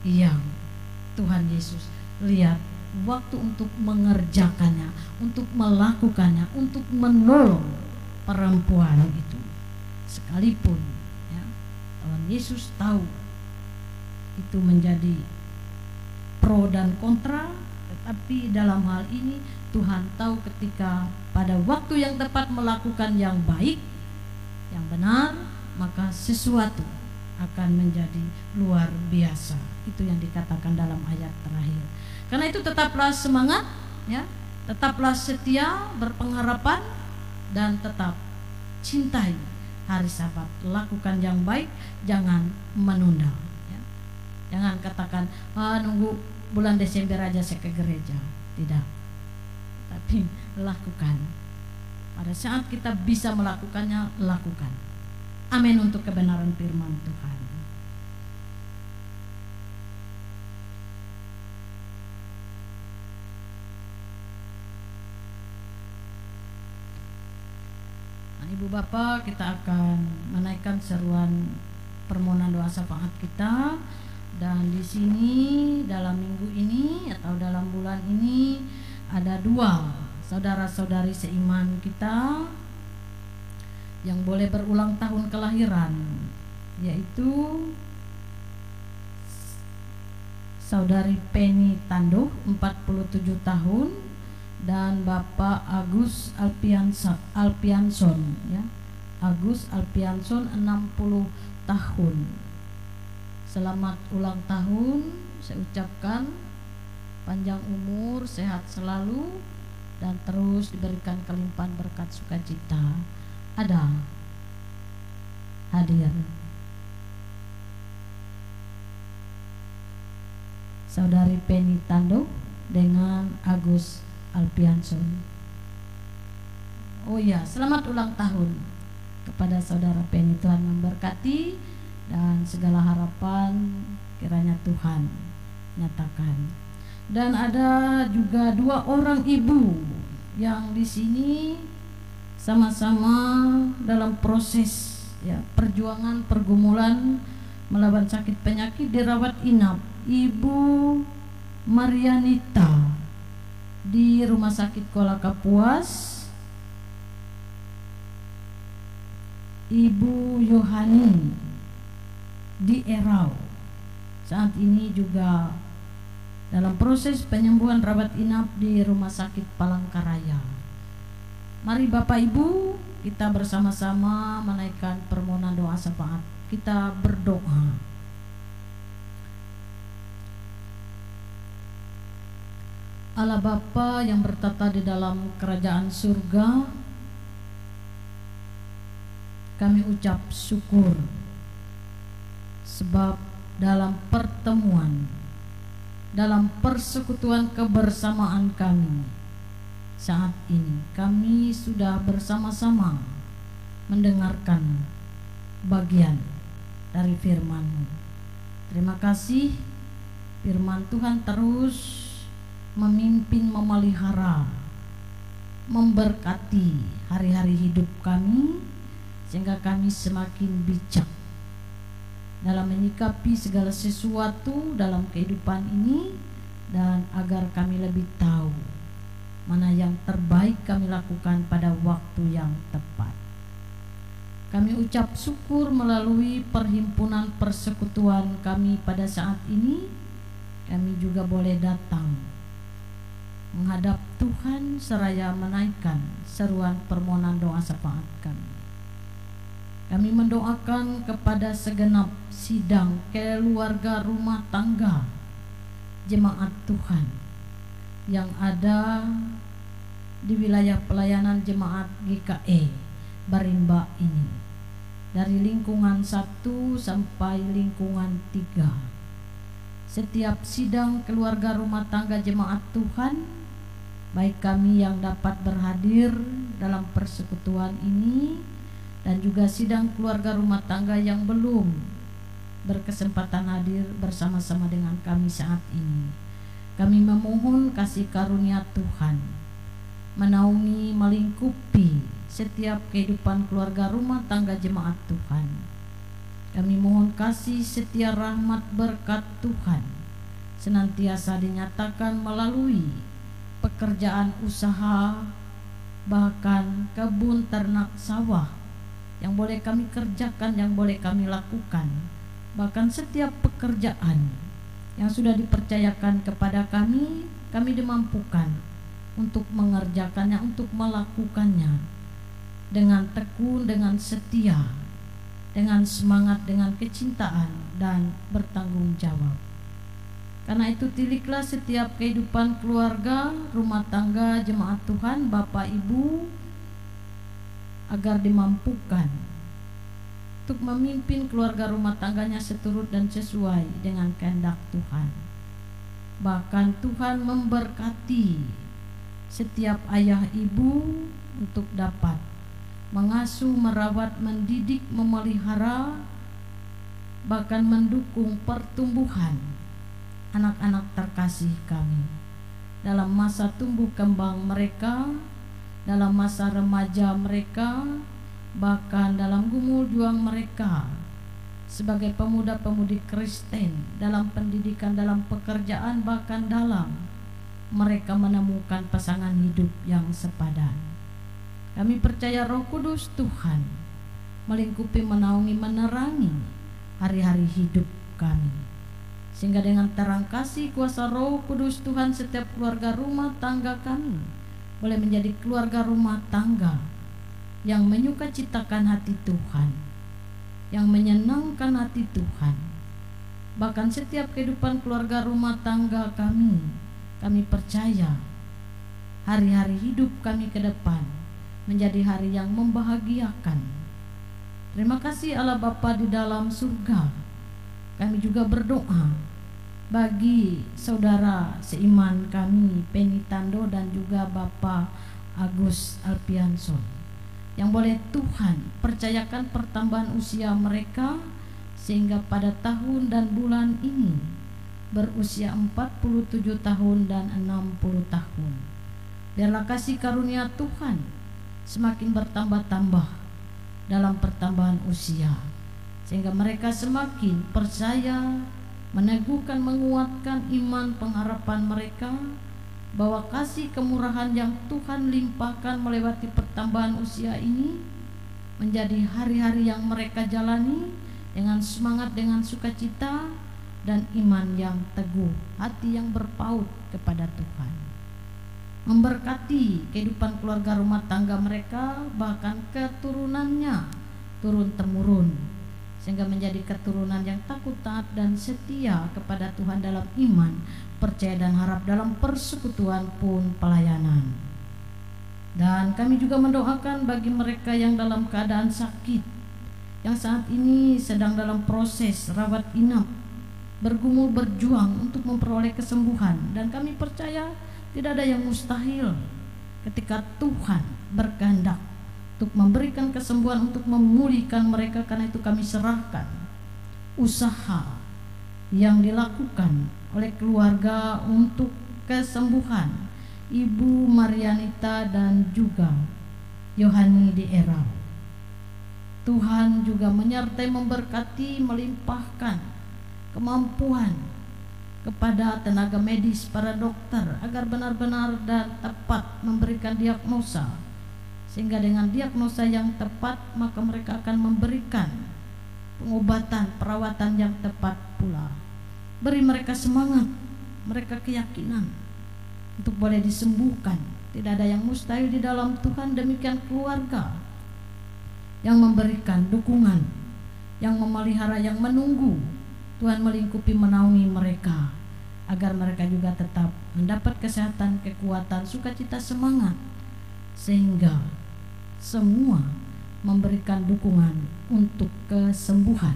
yang Tuhan Yesus lihat waktu untuk mengerjakannya, untuk melakukannya, untuk menolong perempuan itu. Sekalipun, ya, Tuhan Yesus tahu itu menjadi pro dan kontra, tetapi dalam hal ini Tuhan tahu ketika pada waktu yang tepat melakukan yang baik, yang benar, maka sesuatu akan menjadi luar biasa. Itu yang dikatakan dalam ayat terakhir. Karena itu tetaplah semangat, ya, tetaplah setia, berpengharapan, dan tetap cintai hari Sabat. Lakukan yang baik, jangan menunda, ya. Jangan katakan nunggu bulan Desember aja saya ke gereja, tidak. Tapi lakukan. Pada saat kita bisa melakukannya, lakukan. Amin untuk kebenaran firman Tuhan. Nah, Ibu Bapak, kita akan menaikkan seruan permohonan doa syafaat kita. Dan di sini dalam minggu ini atau dalam bulan ini ada 2 saudara-saudari seiman kita yang boleh berulang tahun kelahiran, yaitu Saudari Penny Tanduh 47 tahun dan Bapak Agus Alpianson ya. Agus Alpianson 60 tahun. Selamat ulang tahun, saya ucapkan panjang umur, sehat selalu, dan terus diberikan kelimpahan berkat sukacita. Ada hadir Saudari Penny Tanduh dengan Agus Alpianson. Oh ya, selamat ulang tahun kepada Saudara Penny. Tuhan memberkati dan segala harapan kiranya Tuhan nyatakan. Dan ada juga 2 orang ibu yang di sini sama-sama dalam proses ya, perjuangan pergumulan melawan sakit penyakit dirawat inap. Ibu Marianita di Rumah Sakit Kuala Kapuas, Ibu Yohani di Erau, saat ini juga dalam proses penyembuhan rawat inap di Rumah Sakit Palangkaraya. Mari Bapak Ibu, kita bersama-sama menaikkan permohonan doa syafaat. Kita berdoa. Allah Bapa yang bertata di dalam kerajaan surga, kami ucap syukur sebab dalam pertemuan, dalam persekutuan kebersamaan kami saat ini, kami sudah bersama-sama mendengarkan bagian dari firman-Mu. Terima kasih, firman Tuhan terus memimpin, memelihara, memberkati hari-hari hidup kami, sehingga kami semakin bijak dalam menyikapi segala sesuatu dalam kehidupan ini, dan agar kami lebih tahu mana yang terbaik kami lakukan pada waktu yang tepat. Kami ucap syukur melalui perhimpunan persekutuan kami pada saat ini. Kami juga boleh datang menghadap Tuhan seraya menaikkan seruan permohonan doa syafaat kami. Kami mendoakan kepada segenap sidang keluarga rumah tangga jemaat Tuhan yang ada di wilayah pelayanan jemaat GKE Barimba ini, dari lingkungan 1 sampai lingkungan 3. Setiap sidang keluarga rumah tangga jemaat Tuhan, baik kami yang dapat berhadir dalam persekutuan ini dan juga sidang keluarga rumah tangga yang belum berkesempatan hadir bersama-sama dengan kami saat ini, kami memohon kasih karunia Tuhan menaungi, melingkupi setiap kehidupan keluarga rumah tangga jemaat Tuhan. Kami mohon kasih setia rahmat berkat Tuhan senantiasa dinyatakan melalui pekerjaan usaha, bahkan kebun, ternak, sawah yang boleh kami kerjakan, yang boleh kami lakukan. Bahkan setiap pekerjaan yang sudah dipercayakan kepada kami, kami dimampukan untuk mengerjakannya, untuk melakukannya dengan tekun, dengan setia, dengan semangat, dengan kecintaan, dan bertanggung jawab. Karena itu tiliklah setiap kehidupan keluarga, rumah tangga, jemaat Tuhan, Bapak Ibu, agar dimampukan untuk memimpin keluarga rumah tangganya seturut dan sesuai dengan kehendak Tuhan. Bahkan Tuhan memberkati setiap ayah ibu untuk dapat mengasuh, merawat, mendidik, memelihara, bahkan mendukung pertumbuhan anak-anak terkasih kami dalam masa tumbuh kembang mereka, dalam masa remaja mereka, bahkan dalam gumul juang mereka sebagai pemuda-pemudi Kristen, dalam pendidikan, dalam pekerjaan, bahkan dalam mereka menemukan pasangan hidup yang sepadan. Kami percaya Roh Kudus Tuhan melingkupi, menaungi, menerangi hari-hari hidup kami, sehingga dengan terang kasih kuasa Roh Kudus Tuhan setiap keluarga rumah tangga kami boleh menjadi keluarga rumah tangga yang menyukacitakan hati Tuhan, yang menyenangkan hati Tuhan. Bahkan setiap kehidupan keluarga rumah tangga kami percaya hari-hari hidup kami ke depan menjadi hari yang membahagiakan. Terima kasih Allah Bapa di dalam surga. Kami juga berdoa bagi saudara seiman kami Penny Tando dan juga Bapak Agus Alpianson, yang boleh Tuhan percayakan pertambahan usia mereka sehingga pada tahun dan bulan ini berusia 47 tahun dan 60 tahun. Biarlah kasih karunia Tuhan semakin bertambah-tambah dalam pertambahan usia, sehingga mereka semakin percaya, meneguhkan, menguatkan iman pengharapan mereka bahwa kasih kemurahan yang Tuhan limpahkan melewati pertambahan usia ini menjadi hari-hari yang mereka jalani dengan semangat, dengan sukacita dan iman yang teguh, hati yang berpaut kepada Tuhan. Memberkati kehidupan keluarga rumah tangga mereka, bahkan keturunannya turun-temurun, sehingga menjadi keturunan yang takut, taat dan setia kepada Tuhan dalam iman, percaya dan harap dalam persekutuan pun pelayanan. Dan kami juga mendoakan bagi mereka yang dalam keadaan sakit, yang saat ini sedang dalam proses rawat inap, bergumul berjuang untuk memperoleh kesembuhan. Dan kami percaya tidak ada yang mustahil ketika Tuhan berkehendak untuk memberikan kesembuhan, untuk memulihkan mereka. Karena itu kami serahkan usaha yang dilakukan oleh keluarga untuk kesembuhan Ibu Marianita dan juga Yohani di Erau. Tuhan juga menyertai, memberkati, melimpahkan kemampuan kepada tenaga medis, para dokter, agar benar-benar dan tepat memberikan diagnosa, sehingga dengan diagnosa yang tepat maka mereka akan memberikan pengobatan, perawatan yang tepat pula. Beri mereka semangat, mereka keyakinan untuk boleh disembuhkan. Tidak ada yang mustahil di dalam Tuhan. Demikian keluarga yang memberikan dukungan, yang memelihara, yang menunggu. Tuhan melingkupi, menaungi mereka agar mereka juga tetap mendapat kesehatan, kekuatan, sukacita, semangat, sehingga semua memberikan dukungan untuk kesembuhan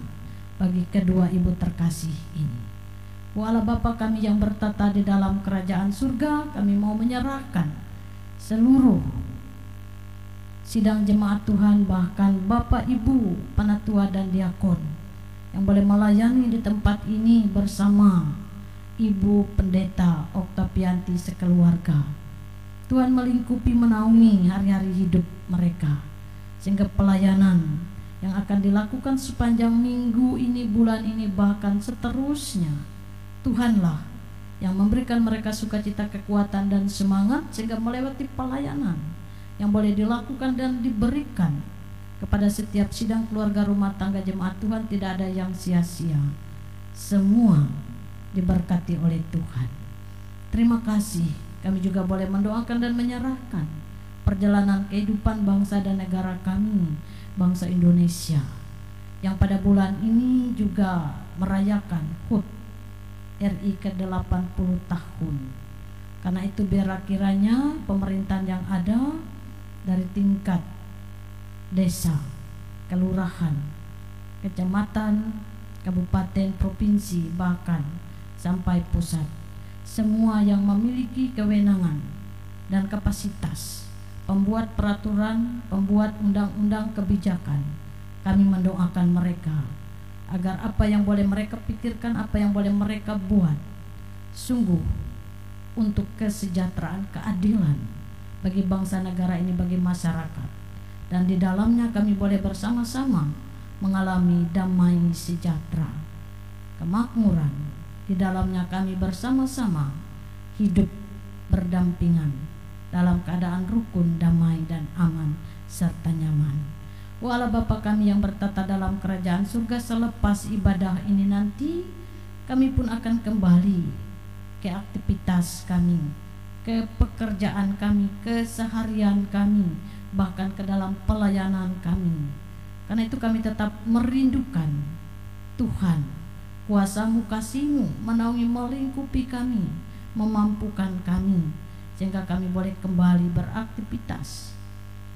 bagi kedua ibu terkasih ini. Allah Bapa kami yang bertata di dalam kerajaan surga, kami mau menyerahkan seluruh sidang jemaat Tuhan, bahkan Bapak Ibu Penatua dan Diakon yang boleh melayani di tempat ini bersama Ibu Pendeta Oktavianti sekeluarga. Tuhan melingkupi, menaungi hari-hari hidup mereka, sehingga pelayanan yang akan dilakukan sepanjang minggu ini, bulan ini, bahkan seterusnya, Tuhanlah yang memberikan mereka sukacita, kekuatan dan semangat, sehingga melewati pelayanan yang boleh dilakukan dan diberikan kepada setiap sidang keluarga rumah tangga jemaat Tuhan, tidak ada yang sia-sia. Semua diberkati oleh Tuhan. Terima kasih. Kami juga boleh mendoakan dan menyerahkan perjalanan kehidupan bangsa dan negara kami, bangsa Indonesia, yang pada bulan ini juga merayakan HUT RI ke-80 tahun. Karena itu biarlah kiranya pemerintahan yang ada dari tingkat desa, kelurahan, kecamatan, kabupaten, provinsi, bahkan sampai pusat, semua yang memiliki kewenangan dan kapasitas, pembuat peraturan, pembuat undang-undang kebijakan. Kami mendoakan mereka agar apa yang boleh mereka pikirkan, apa yang boleh mereka buat, sungguh untuk kesejahteraan, keadilan bagi bangsa negara ini, bagi masyarakat. Dan di dalamnya kami boleh bersama-sama mengalami damai sejahtera, kemakmuran. Di dalamnya kami bersama-sama hidup berdampingan dalam keadaan rukun, damai dan aman serta nyaman. Wa Allah Bapa kami yang bertata dalam kerajaan surga, selepas ibadah ini nanti kami pun akan kembali ke aktivitas kami, ke pekerjaan kami, ke seharian kami, bahkan ke dalam pelayanan kami. Karena itu kami tetap merindukan Tuhan, kuasa-Mu, kasih-Mu menaungi, melingkupi kami, memampukan kami, sehingga kami boleh kembali beraktivitas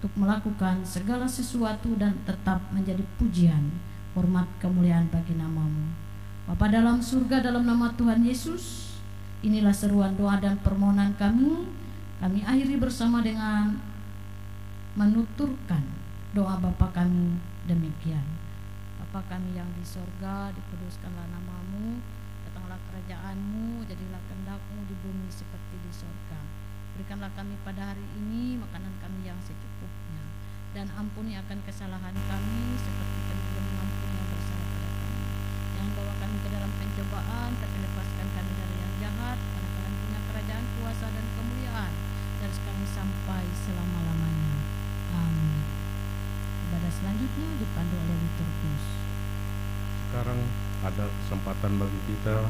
untuk melakukan segala sesuatu dan tetap menjadi pujian, hormat, kemuliaan bagi nama-Mu. Bapa dalam surga, dalam nama Tuhan Yesus, inilah seruan doa dan permohonan kami. Kami akhiri bersama dengan menuturkan doa Bapa kami demikian. Bapa kami yang di sorga, dikuduskanlah nama-Mu, datanglah kerajaan-Mu, jadilah kehendak-Mu di bumi seperti di sorga. Berikanlah kami pada hari ini makanan kami yang secukupnya, dan ampuni akan kesalahan kami seperti kami juga mengampuni yang bersalah pada kami. Jangan bawa kami ke dalam pencobaan, tapi lepaskan kami dari yang jahat, karena Kalian punya kerajaan, kuasa dan kemuliaan dari sekarang sampai selama-lamanya. Amin. Ibadah selanjutnya dipandu oleh liturgus. Sekarang ada kesempatan bagi kita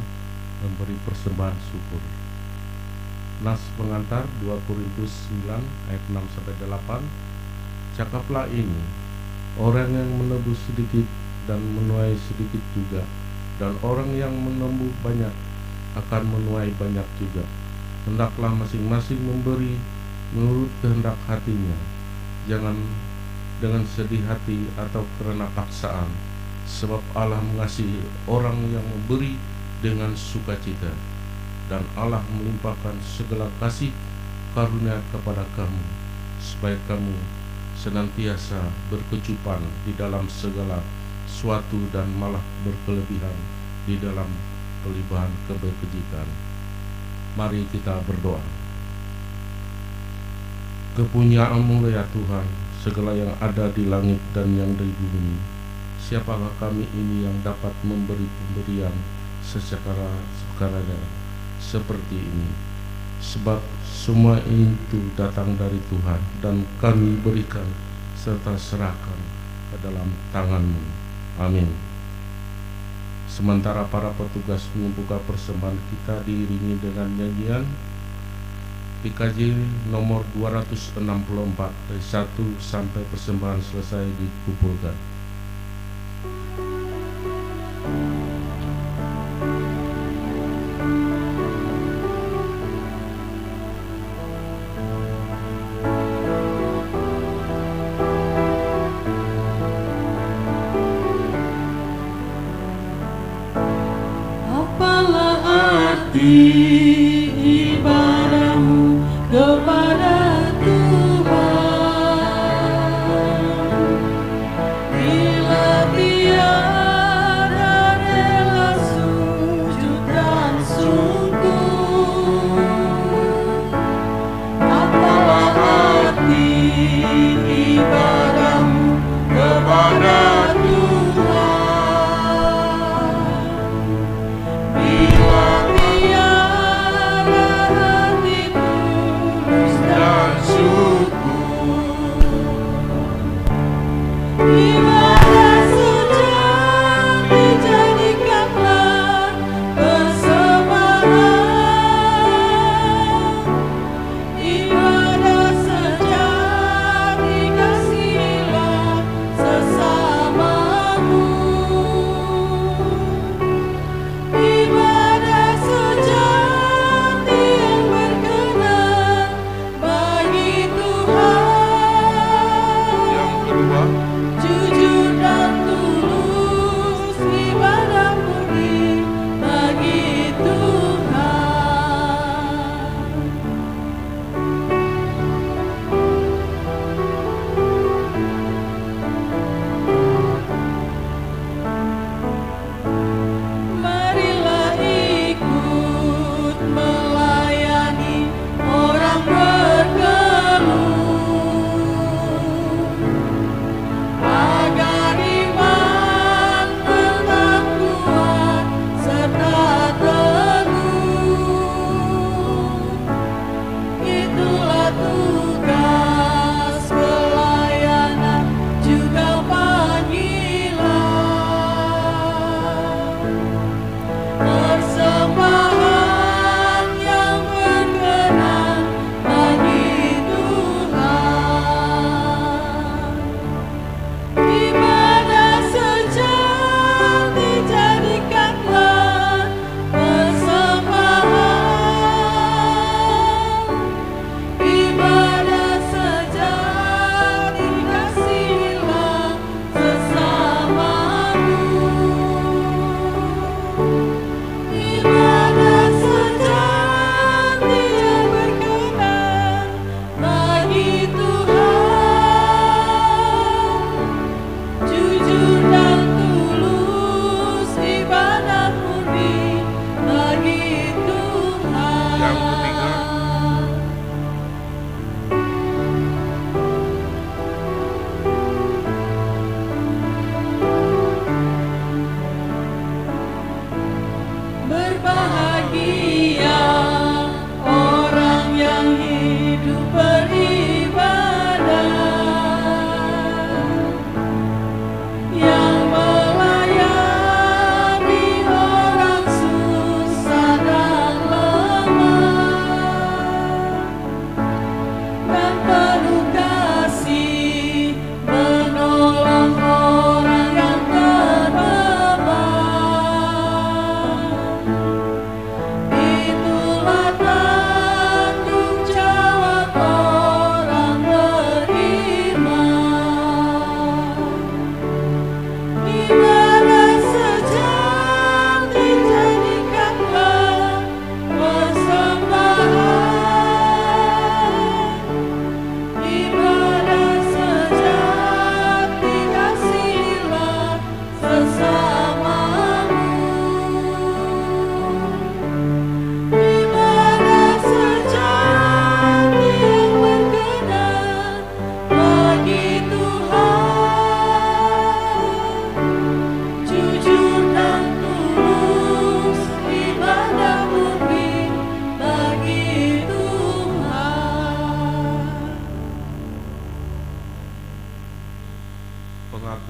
memberi persembahan syukur. Nas pengantar 2 Korintus 9 ayat 6-8. Cakaplah ini, orang yang menebus sedikit dan menuai sedikit juga, dan orang yang menembus banyak akan menuai banyak juga. Hendaklah masing-masing memberi menurut kehendak hatinya, jangan dengan sedih hati atau karena paksaan, sebab Allah mengasihi orang yang memberi dengan sukacita, dan Allah melimpahkan segala kasih karunia kepada kamu, supaya kamu senantiasa berkecupan di dalam segala sesuatu dan malah berkelebihan di dalam pelimpahan kebajikan. Mari kita berdoa. Kepunyaan-Mu ya Tuhan, segala yang ada di langit dan yang di bumi. Siapakah kami ini yang dapat memberi pemberian secara sukarela seperti ini? Sebab semua itu datang dari Tuhan, dan kami berikan serta serahkan ke dalam tangan-Mu. Amin. Sementara para petugas membuka persembahan kita diiringi dengan nyanyian PKJ nomor 264 dari 1 sampai persembahan selesai dikumpulkan. Apalah arti ibadahmu kepada Tuhan, bila tiada rela sujud dan sungguh. Apalah arti ibadahmu kepada Tuhan, bila tiada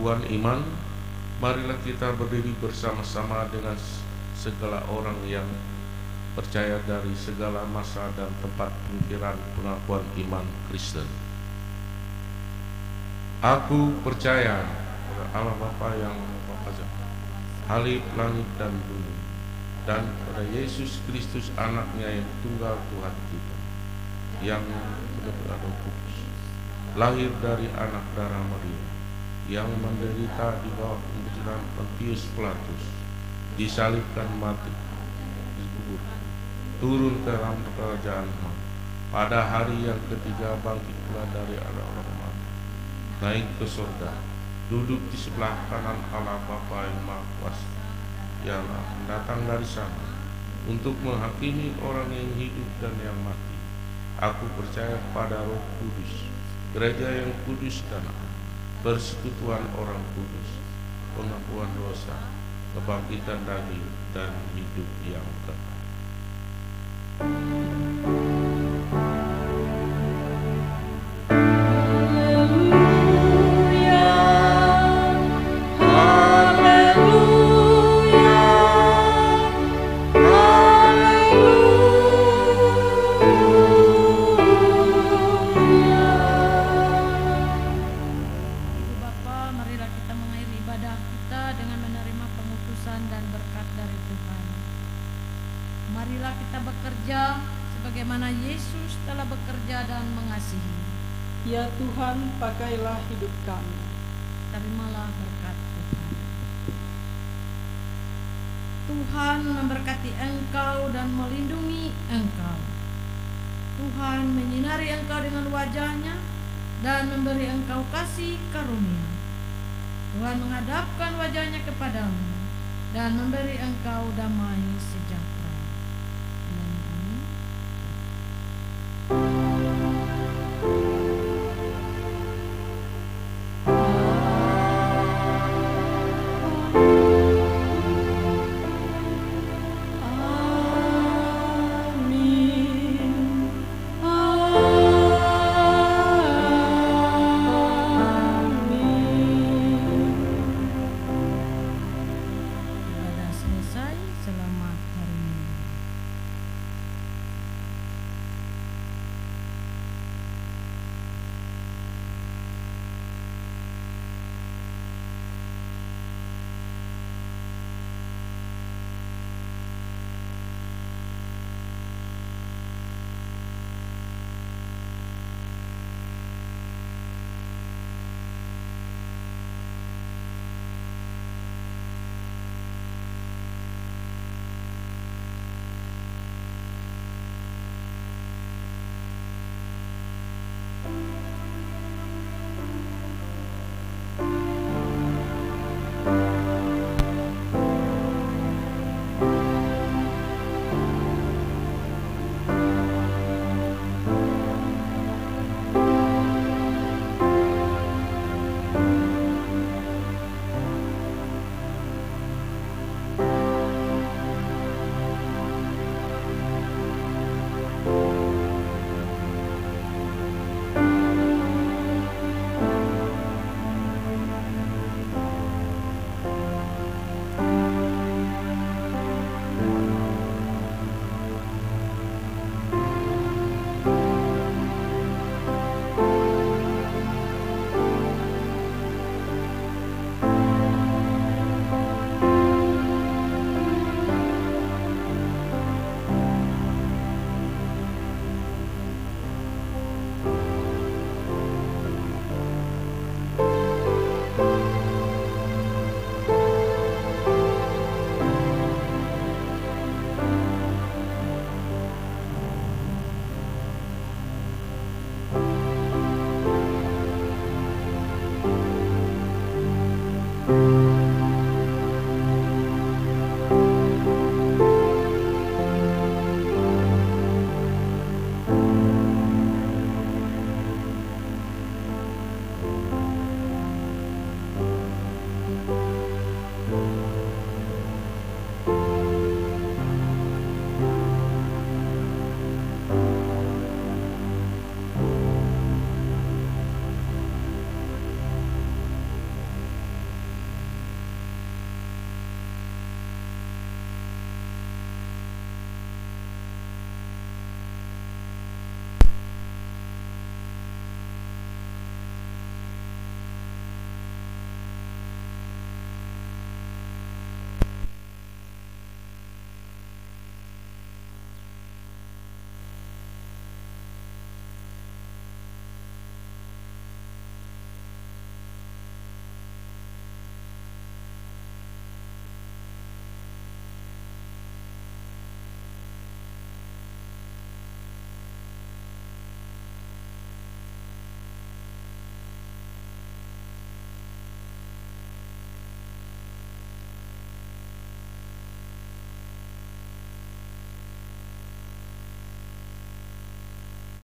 pengakuan iman, marilah kita berdiri bersama-sama dengan segala orang yang percaya dari segala masa dan tempat pemikiran pengakuan iman Kristen. Aku percaya pada Allah Bapa yang Maha Esa, Halik langit dan bumi, dan pada Yesus Kristus anaknya yang tunggal Tuhan kita, yang benar-benar kudus, lahir dari anak darah Maria, yang menderita di bawah pimpinan Pontius Pilatus, disalibkan mati, dikubur, turun ke dalam kerajaan Allah, pada hari yang ketiga bangkit pula dari orang-orang mati, naik ke surga, duduk di sebelah kanan Allah Bapa yang Maha Kuasa, yang akan datang dari sana untuk menghakimi orang yang hidup dan yang mati. Aku percaya pada Roh Kudus, gereja yang kudus dan persekutuan orang kudus, pengampunan dosa, kebangkitan daging, dan hidup yang kekal. Ibu Bapa, marilah kita mengakhiri ibadah kita dengan menerima pengutusan dan berkat dari Tuhan. Marilah kita bekerja sebagaimana Yesus telah bekerja dan mengasihi. Ya Tuhan, pakailah hidup kami. Terimalah berkat Tuhan. Tuhan memberkati engkau dan melindungi engkau. Tuhan menyinari engkau dengan wajah-Nya dan memberi engkau kasih karunia. Tuhan menghadapkan wajah-Nya kepadamu dan memberi engkau damai sejahtera.